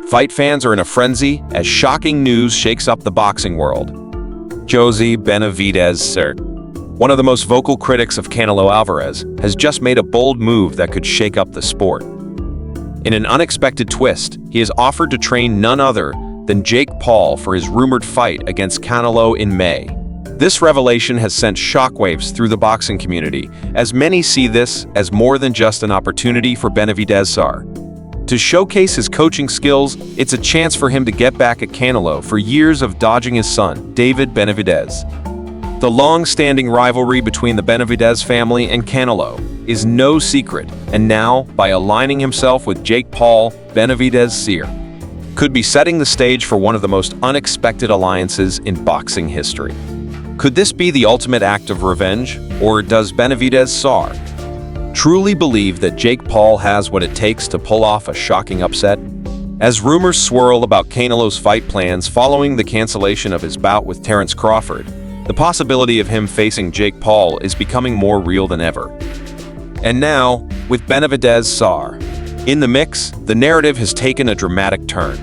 Fight fans are in a frenzy as shocking news shakes up the boxing world. Benavidez Sr, one of the most vocal critics of Canelo Alvarez, has just made a bold move that could shake up the sport. In an unexpected twist, he has offered to train none other than Jake Paul for his rumored fight against Canelo in May. This revelation has sent shockwaves through the boxing community, as many see this as more than just an opportunity for Benavidez Sr to showcase his coaching skills. It's a chance for him to get back at Canelo for years of dodging his son, David Benavidez. The long-standing rivalry between the Benavidez family and Canelo is no secret, and now, by aligning himself with Jake Paul, Benavidez Sr could be setting the stage for one of the most unexpected alliances in boxing history. Could this be the ultimate act of revenge, or does Benavidez Sr truly believe that Jake Paul has what it takes to pull off a shocking upset? As rumors swirl about Canelo's fight plans following the cancellation of his bout with Terence Crawford, the possibility of him facing Jake Paul is becoming more real than ever. And now, with Benavidez Sr in the mix, the narrative has taken a dramatic turn.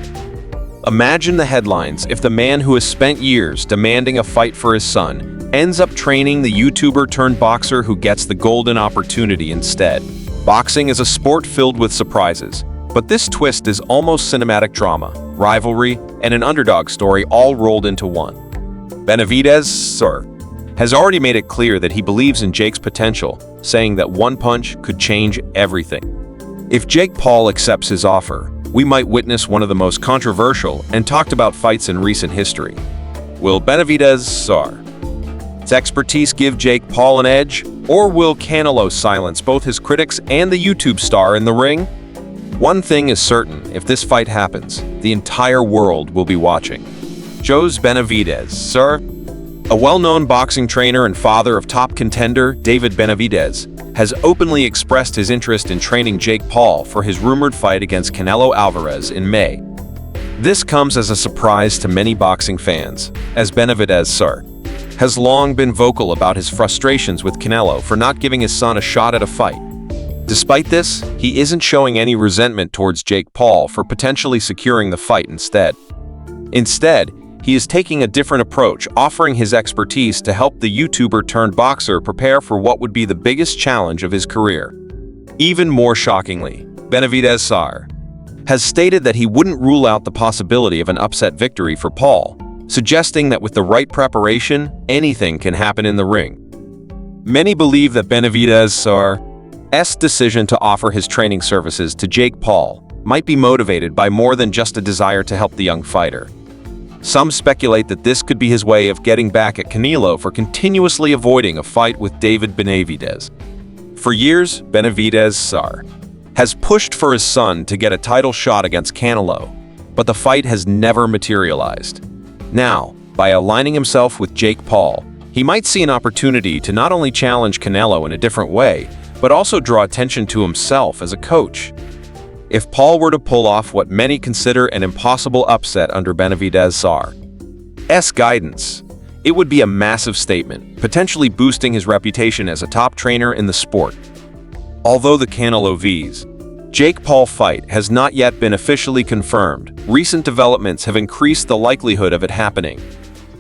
Imagine the headlines if the man who has spent years demanding a fight for his son ends up training the YouTuber-turned-boxer who gets the golden opportunity instead. Boxing is a sport filled with surprises, but this twist is almost cinematic drama, rivalry, and an underdog story all rolled into one. Benavidez Sr has already made it clear that he believes in Jake's potential, saying that one punch could change everything. If Jake Paul accepts his offer, we might witness one of the most controversial and talked about fights in recent history. Will Benavidez Sr's expertise give Jake Paul an edge, or will Canelo silence both his critics and the YouTube star in the ring? One thing is certain: if this fight happens, the entire world will be watching. Benavidez Sr, a well-known boxing trainer and father of top contender David Benavidez, has openly expressed his interest in training Jake Paul for his rumored fight against Canelo Alvarez in May. This comes as a surprise to many boxing fans, as Benavidez Sr has long been vocal about his frustrations with Canelo for not giving his son a shot at a fight. Despite this, he isn't showing any resentment towards Jake Paul for potentially securing the fight instead. Instead, he is taking a different approach, offering his expertise to help the YouTuber-turned-boxer prepare for what would be the biggest challenge of his career. Even more shockingly, Benavidez Sr has stated that he wouldn't rule out the possibility of an upset victory for Paul, suggesting that with the right preparation, anything can happen in the ring. Many believe that Benavidez Sr's decision to offer his training services to Jake Paul might be motivated by more than just a desire to help the young fighter. Some speculate that this could be his way of getting back at Canelo for continuously avoiding a fight with David Benavidez. For years, Benavidez Sr has pushed for his son to get a title shot against Canelo, but the fight has never materialized. Now, by aligning himself with Jake Paul, he might see an opportunity to not only challenge Canelo in a different way, but also draw attention to himself as a coach. If Paul were to pull off what many consider an impossible upset under Benavidez Sr's guidance, it would be a massive statement, potentially boosting his reputation as a top trainer in the sport. Although the Canelo vs. Jake Paul fight has not yet been officially confirmed, recent developments have increased the likelihood of it happening.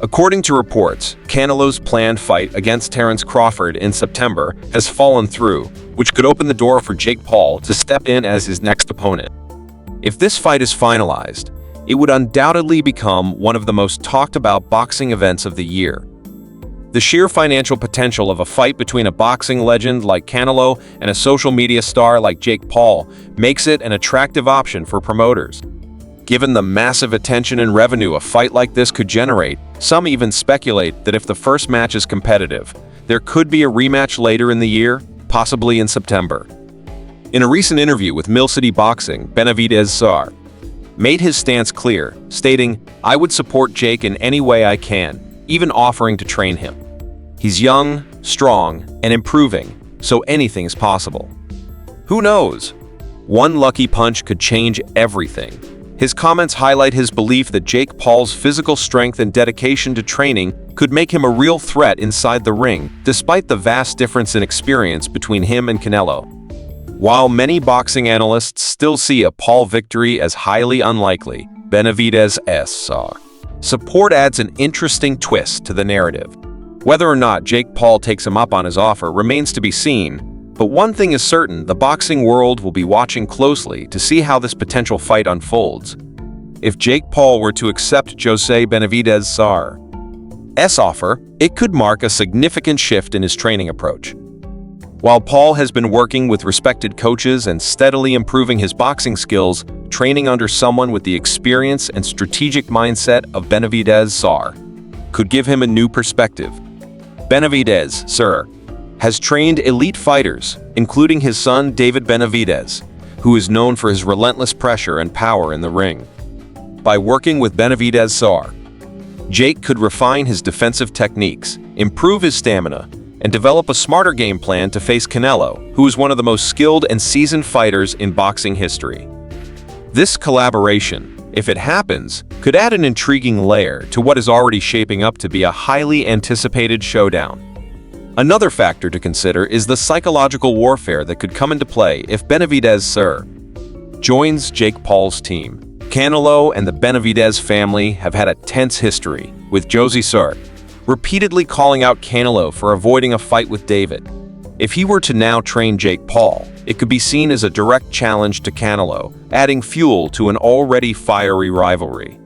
According to reports, Canelo's planned fight against Terence Crawford in September has fallen through, which could open the door for Jake Paul to step in as his next opponent. If this fight is finalized, it would undoubtedly become one of the most talked about boxing events of the year. The sheer financial potential of a fight between a boxing legend like Canelo and a social media star like Jake Paul makes it an attractive option for promoters. Given the massive attention and revenue a fight like this could generate, some even speculate that if the first match is competitive, there could be a rematch later in the year, possibly in September. In a recent interview with Mill City Boxing, Benavidez Sr made his stance clear, stating, "I would support Jake in any way I can, even offering to train him. He's young, strong, and improving, so anything is possible. Who knows? One lucky punch could change everything." His comments highlight his belief that Jake Paul's physical strength and dedication to training could make him a real threat inside the ring, despite the vast difference in experience between him and Canelo. While many boxing analysts still see a Paul victory as highly unlikely, Benavidez Sr. support adds an interesting twist to the narrative. Whether or not Jake Paul takes him up on his offer remains to be seen, but one thing is certain: the boxing world will be watching closely to see how this potential fight unfolds. If Jake Paul were to accept Jose Benavidez Sr.'s offer, it could mark a significant shift in his training approach. While Paul has been working with respected coaches and steadily improving his boxing skills, training under someone with the experience and strategic mindset of Benavidez Sr. could give him a new perspective. Benavidez Sr. has trained elite fighters, including his son David Benavidez, who is known for his relentless pressure and power in the ring. By working with Benavidez Sr., Jake could refine his defensive techniques, improve his stamina, and develop a smarter game plan to face Canelo, who is one of the most skilled and seasoned fighters in boxing history. This collaboration, if it happens, could add an intriguing layer to what is already shaping up to be a highly anticipated showdown. Another factor to consider is the psychological warfare that could come into play if Benavidez Sr. joins Jake Paul's team. Canelo and the Benavidez family have had a tense history, with Jose Sr. repeatedly calling out Canelo for avoiding a fight with David. If he were to now train Jake Paul, it could be seen as a direct challenge to Canelo, adding fuel to an already fiery rivalry.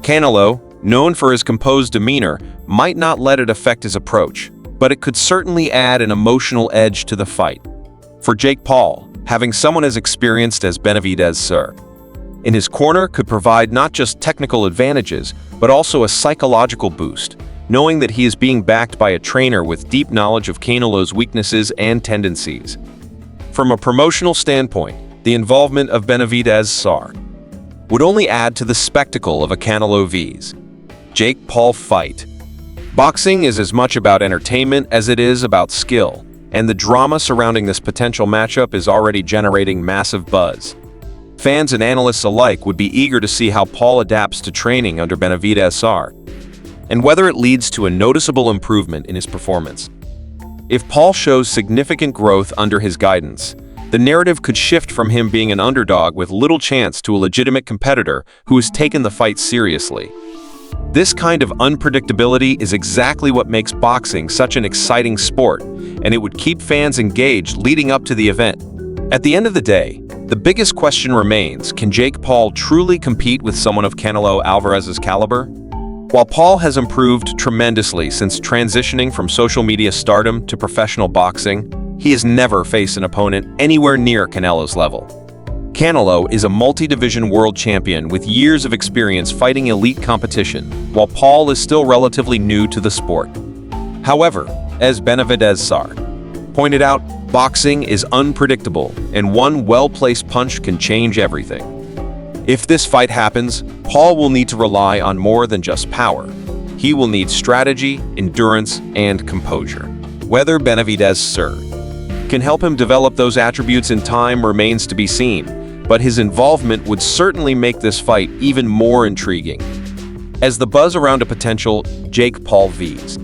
Canelo, known for his composed demeanor, might not let it affect his approach, but it could certainly add an emotional edge to the fight. For Jake Paul, having someone as experienced as Benavidez Sr. in his corner could provide not just technical advantages, but also a psychological boost, knowing that he is being backed by a trainer with deep knowledge of Canelo's weaknesses and tendencies. From a promotional standpoint, the involvement of Benavidez Sr. would only add to the spectacle of a Canelo vs. Jake Paul fight. Boxing is as much about entertainment as it is about skill, and the drama surrounding this potential matchup is already generating massive buzz. Fans and analysts alike would be eager to see how Paul adapts to training under Benavidez Sr. and whether it leads to a noticeable improvement in his performance. If Paul shows significant growth under his guidance, the narrative could shift from him being an underdog with little chance to a legitimate competitor who has taken the fight seriously. This kind of unpredictability is exactly what makes boxing such an exciting sport, and it would keep fans engaged leading up to the event. At the end of the day, the biggest question remains: can Jake Paul truly compete with someone of Canelo Alvarez's caliber? While Paul has improved tremendously since transitioning from social media stardom to professional boxing, he has never faced an opponent anywhere near Canelo's level. Canelo is a multi-division world champion with years of experience fighting elite competition, while Paul is still relatively new to the sport. However, as Benavidez Sr. pointed out, boxing is unpredictable, and one well-placed punch can change everything. If this fight happens, Paul will need to rely on more than just power. He will need strategy, endurance, and composure. Whether Benavidez Sr. can help him develop those attributes in time remains to be seen, but his involvement would certainly make this fight even more intriguing. As the buzz around a potential Jake Paul vs.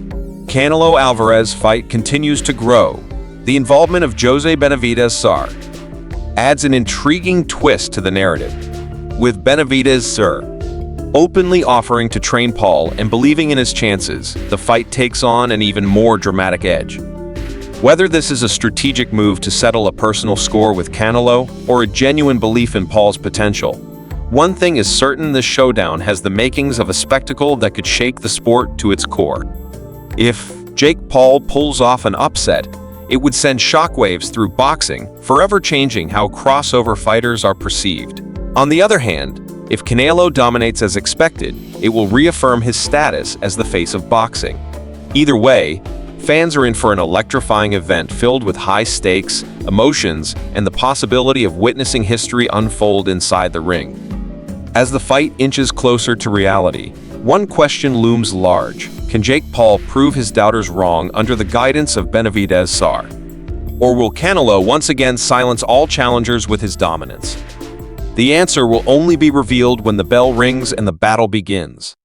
Canelo Alvarez fight continues to grow, the involvement of Jose Benavidez Sr. adds an intriguing twist to the narrative. With Benavidez Sr. openly offering to train Paul and believing in his chances, the fight takes on an even more dramatic edge. Whether this is a strategic move to settle a personal score with Canelo or a genuine belief in Paul's potential, one thing is certain: this showdown has the makings of a spectacle that could shake the sport to its core. If Jake Paul pulls off an upset, it would send shockwaves through boxing, forever changing how crossover fighters are perceived. On the other hand, if Canelo dominates as expected, it will reaffirm his status as the face of boxing. Either way, fans are in for an electrifying event filled with high stakes, emotions, and the possibility of witnessing history unfold inside the ring. As the fight inches closer to reality, one question looms large: can Jake Paul prove his doubters wrong under the guidance of Benavidez Sr.? Or will Canelo once again silence all challengers with his dominance? The answer will only be revealed when the bell rings and the battle begins.